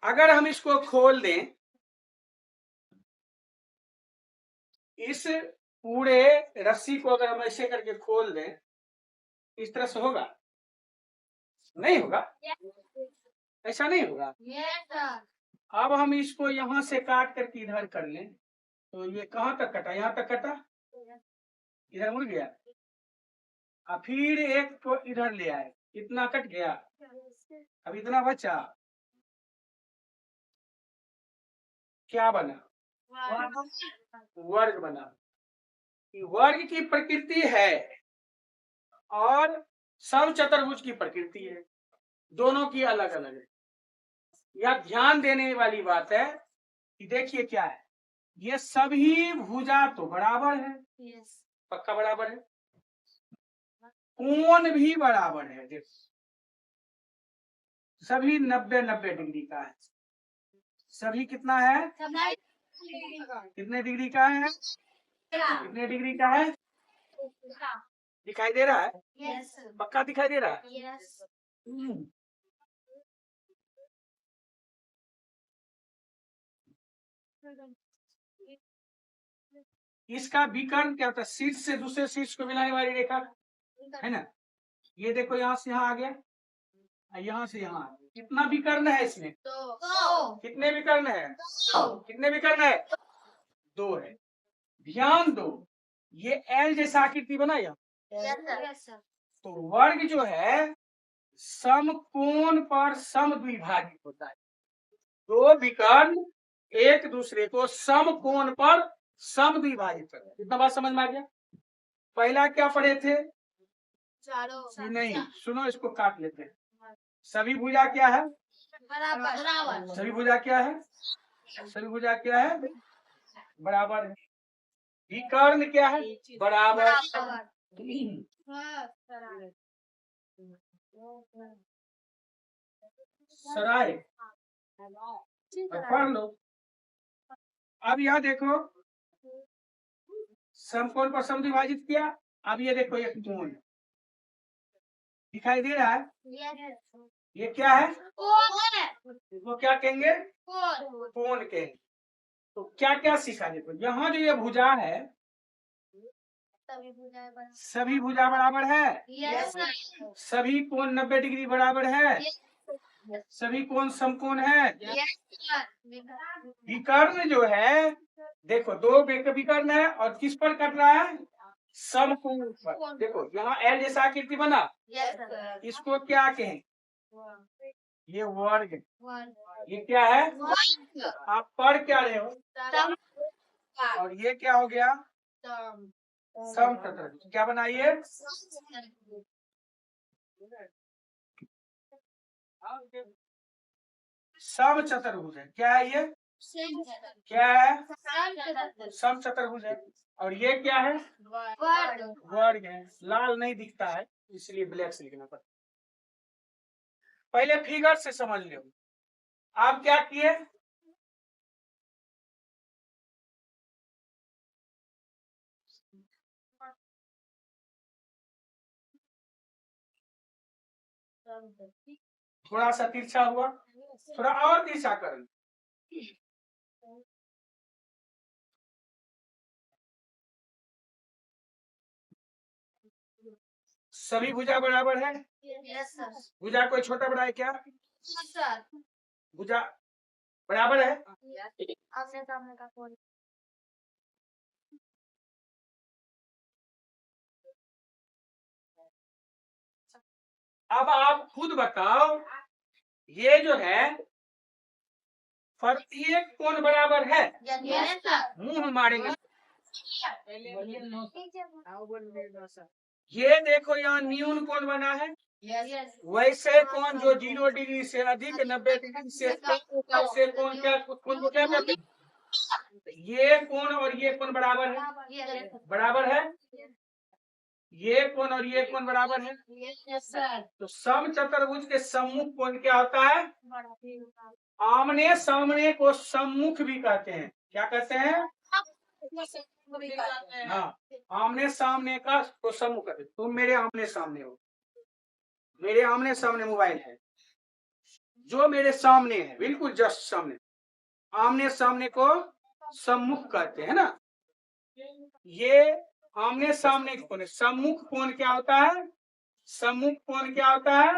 अगर हम इसको खोल दें, इस पूरे रस्सी को अगर हम ऐसे करके खोल दें, इस तरह से होगा? नहीं होगा। ऐसा नहीं होगा। अब हम इसको यहाँ से काट करके इधर कर लें, तो ये कहाँ तक कटा? यहाँ तक कटा, इधर मुड़ गया। अब फिर एक को इधर ले आए, इतना कट गया, अब इतना बचा, क्या बना? वर्ग बना। वर्ग की प्रकृति है और समचतुर्भुज की प्रकृति है, दोनों की अलग अलग है। यह ध्यान देने वाली बात है कि देखिए क्या है, ये सभी भुजा तो बराबर है, पक्का बराबर है, कोण भी बराबर है, देखो सभी 90-90 डिग्री का है। सभी कितना है? कितने डिग्री का है? कितने डिग्री का है? दिखाई दे रहा है? पक्का दिखाई दे रहा है? इसका विकर्ण क्या होता है? शीर्ष से दूसरे शीर्ष को मिलाने वाली रेखा है ना। ये देखो यहाँ से यहाँ आ गया, यहाँ से यहाँ। कितना विकर्ण है इसमें? कितने विकर्ण है? कितने विकर्ण है? 2 है। ध्यान दो, ये एल जैसा आकृति बनाया, तो वर्ग जो है समकोण पर समद्विभाजित होता है। 2 विकर्ण एक दूसरे को समकोण पर समद्विभाजित करते हैं। इतना बात समझ में आ गया? पहला क्या पढ़े थे? नहीं, सुनो, इसको काट लेते हैं। सभी भुजा क्या है? बराबर। सभी भुजा क्या है? सभी भुजा क्या है? बराबर है। विकर्ण क्या है? बराबर। सराय पढ़ लो। अब यह देखो, समकोण पर समद्विभाजित किया। अब ये देखो, एक कोण दिखाई दे रहा है, ये क्या है? वो क्या कहेंगे? कोण कहेंगे। तो क्या क्या सीखा? देखो यहाँ जो ये भुजा है, सभी भुजा बराबर है, सभी कोण 90 डिग्री बराबर है, सभी कोण समकोण है। विकर्ण जो है, देखो 2 विकर्ण है और किस पर कट रहा है? समकोण पर। देखो यहाँ एल जैसा आकृति बना, इसको क्या कहें? ये वर्ग। ये क्या है? आप पढ़ क्या रहे हो? और ये क्या हो गया? समचतुर्भुज। क्या बनाइए? समचतुर्भुज है। क्या है ये? क्या है? समचतुर्भुज है। और ये क्या है? वर्ग है। लाल नहीं दिखता है इसलिए ब्लैक से लिखना पड़ता। पहले फिगर से समझ लो। आप क्या किए? थोड़ा सा तिरछा हुआ, थोड़ा और तिरछा कर। सभी भुजा बराबर है? भुजा कोई छोटा बड़ा है क्या? भुजा बराबर है। अब आप खुद बताओ, ये जो है प्रत्येक कोण बराबर है? मुंह मारेंगे। ये देखो यहाँ न्यून कोण बना है, वैसे कोण जो 0 डिग्री से अधिक 90 डिग्री से कोण क्या कहते हैं? ये कोण और ये कोण बराबर है? बराबर है। ये कोण और ये कोण बराबर है? तो समचतुर्भुज के सम्मुख कोण क्या होता है? आमने सामने को सम्मुख भी कहते हैं। क्या कहते हैं? हाँ, आमने सामने का तो सम्मुख कहते हैं। तुम मेरे आमने सामने हो, मेरे आमने सामने मोबाइल है, जो मेरे सामने है, बिल्कुल जस्ट सामने, आमने सामने को सम्मुख कहते हैं ना। ये आमने सामने कोण है। सम्मुख कोण क्या होता है? सम्मुख कोण क्या होता है?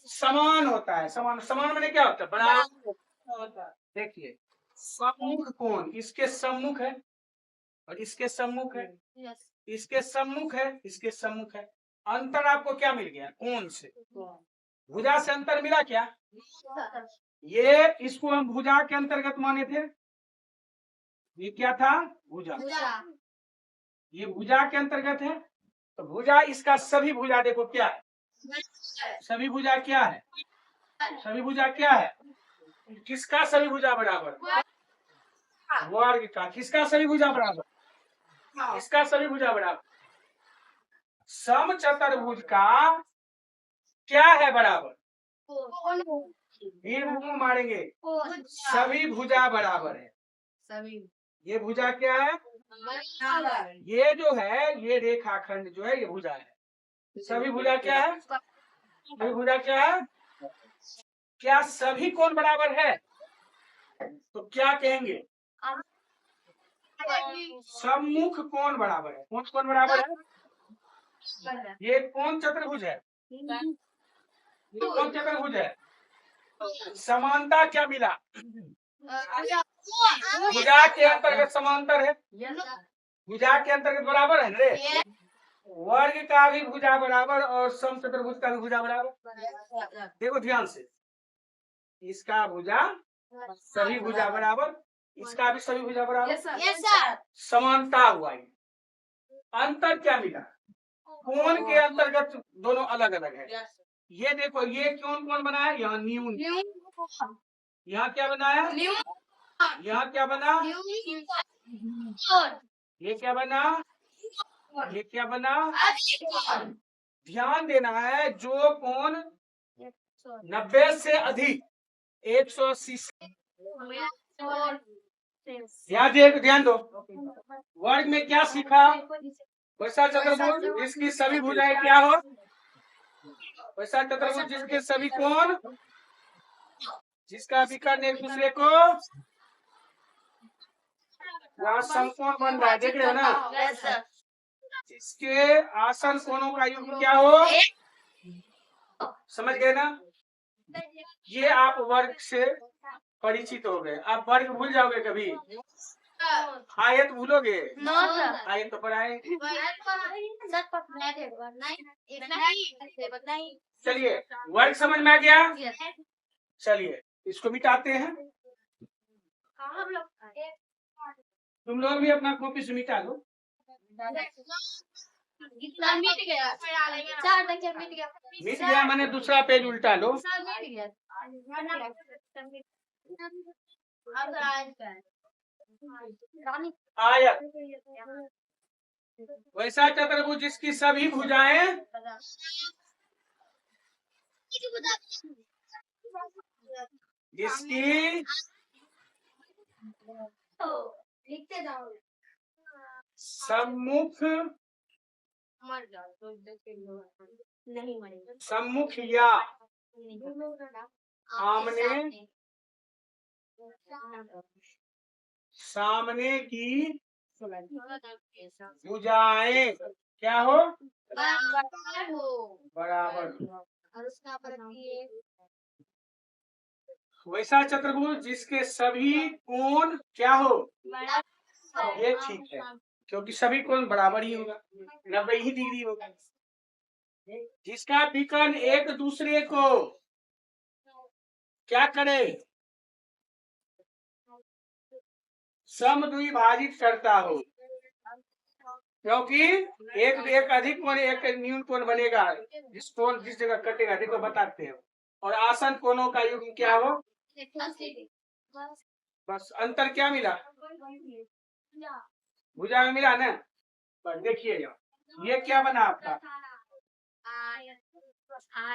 समान होता है। समान, समान मैंने क्या होता है? बराबर होता है। देखिए, सम्मुख कोण, इसके सम्मुख है और इसके सम्मुख है, इसके सम्मुख है, इसके सम्मुख है। अंतर आपको क्या मिल गया? कोण से। भुजा से अंतर मिला क्या? ये इसको हम भुजा के अंतर्गत माने थे। ये क्या था? भुजा। ये भुजा के अंतर्गत है। तो भुजा, इसका सभी भुजा देखो क्या है? सभी भुजा क्या है? सभी भुजा क्या है? किसका सभी भुजा बराबर? वर्ग का। किसका सभी भुजा बराबर? इसका सभी भुजा बराबर। समचतुर्भुज का क्या है बराबर? फिर मुंह मारेंगे। सभी भुजा बराबर है। सभी। ये भुजा क्या है? ये जो है, ये रेखाखंड जो है, ये भुजा है। सभी भुजा क्या है? सभी भुजा क्या है? क्या सभी कोण बराबर है? तो क्या कहेंगे? सम्मुख कोण बराबर है। कौन कोण बराबर है? ये कौन चतुर्भुज है? ये कौन चतुर्भुज है? समानता क्या मिला? भुजा के अंतर्गत समांतर है। भुजा के अंतर्गत बराबर है रे। वर्ग का भी भुजा बराबर और समचतुर्भुज का भी भुजा बराबर। देखो ध्यान से, इसका भुजा सभी भुजा बराबर, इसका भी सभी भुजा बराबर। समानता हुआ। अंतर क्या मिला? कोण के अंतर्गत दोनों अलग अलग है। ये देखो, ये कौन कौन बना है? यहाँ न्यून। यहाँ क्या बना है? यहाँ क्या बना? ये क्या बना? ये क्या बना? ध्यान देना है, जो कोण 90 से अधिक 180 ध्यान दो। वर्ग में क्या सीखा? वैसा चतुर्भुज जिसकी सभी भुजाएं क्या हो? वैसा चतुर्भुज जिसके सभी कोण, जिसका विकर्ण एक दूसरे को, वहाँ समकोण बन रहा है। देख रहे हो ना? जिसके आसन कोणों का युग्म क्या हो? समझ गए ना? ये आप वर्ग से परिचित हो गए। आप वर्ग भूल जाओगे कभी? आयत भूलोगे? आयत तो पढ़ाए। चलिए, वर्ग समझ में आ गया? चलिए, इसको मिटाते हैं। तुम लोग भी अपना कॉपी से मिटा लो। मिट गया मैंने दूसरा पेज उल्टा लो। आयत। वैसा चतुर्भुज जिसकी सभी भुजाएं, जिसकी सम्मुख, सम्मुख या आमने सामने की भुजाएं क्या हो? बराबर। वैसा चतुर्भुज जिसके सभी कोण क्या हो? ये ठीक है, क्योंकि सभी कोण बराबर ही होगा, 90 ही डिग्री होगा। जिसका विकर्ण एक दूसरे को क्या करे? समद्विभाजित करता हो। क्योंकि एक अधिक कोण एक न्यून कोण बनेगा, जिस कोण जिस जगह कटेगा। देखो बताते हैं। और आसन कोणों का युग्म क्या हो? बस अंतर क्या मिला? भुजा में मिला ना? बस देखिए, ये क्या बना आपका?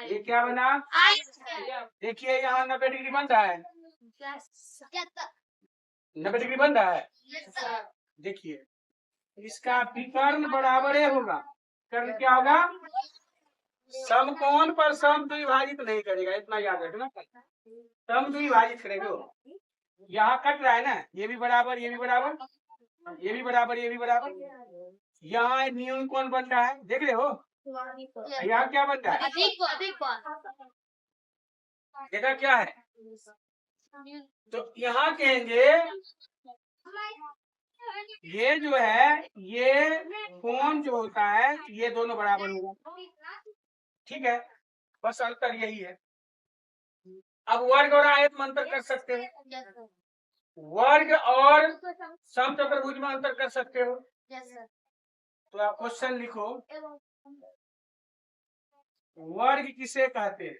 ये क्या बना? देखिए, यहाँ 90 डिग्री बन रहा है। 90 डिग्री बन रहा है। देखिए, इसका विकर्ण बराबर होगा। कर्ण क्या होगा? समकोण पर सम द्विभाजित नहीं करेगा, इतना याद रखना। सम द्विभाजित करेगा। यहाँ कट रहा है ना, ये भी बराबर, ये भी बराबर, ये भी बराबर, ये भी बराबर। यहाँ न्यून कोण बन रहा है, देख रहे हो? यहाँ क्या बन रहा है? देखा क्या है? तो यहाँ कहेंगे ये जो है, ये कोण जो होता है, ये दोनों बराबर होगा। ठीक है, बस अंतर यही है। अब वर्ग और आयत में अंतर कर सकते हो, वर्ग और समचतुर्भुज में अंतर कर सकते हो। तो आप क्वेश्चन लिखो, वर्ग किसे कहते हैं?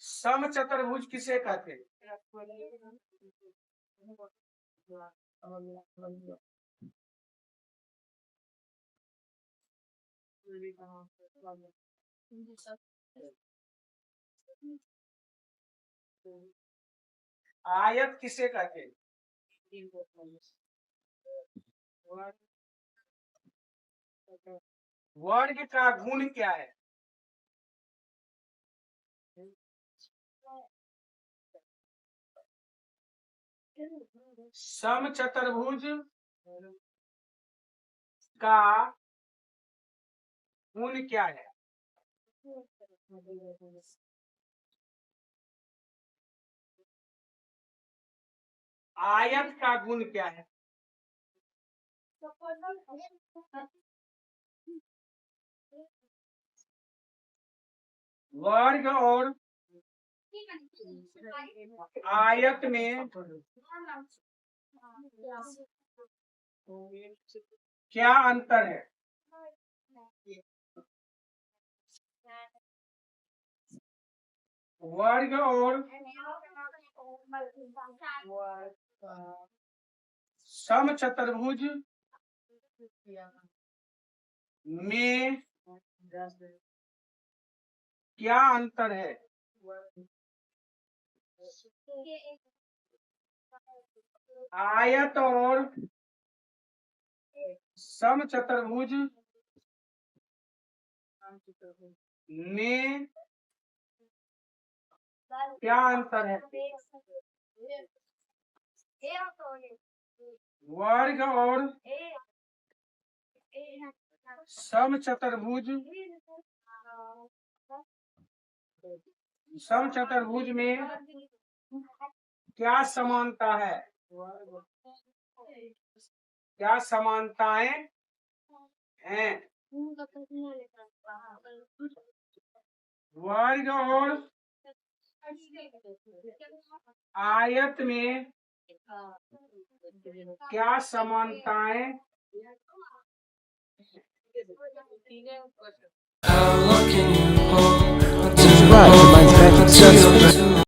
समचतुर्भुज किसे कहते हैं? आयत किसे कहते हैं? वर्ग का गुण क्या है? समचतुर्भुज का गुण क्या है? आयत का गुण क्या है? वर्ग और आयत में क्या अंतर है? वर्ग और समचतुर्भुज में क्या अंतर है? आयत और समचतुर्भुज में क्या अंतर है? वर्ग और समचतुर्भुज में क्या समानता है? क्या समानताएं हैं? वर्ग और आयत में क्या समानताएं? How long can you hold? Subscribe to Minds Magic.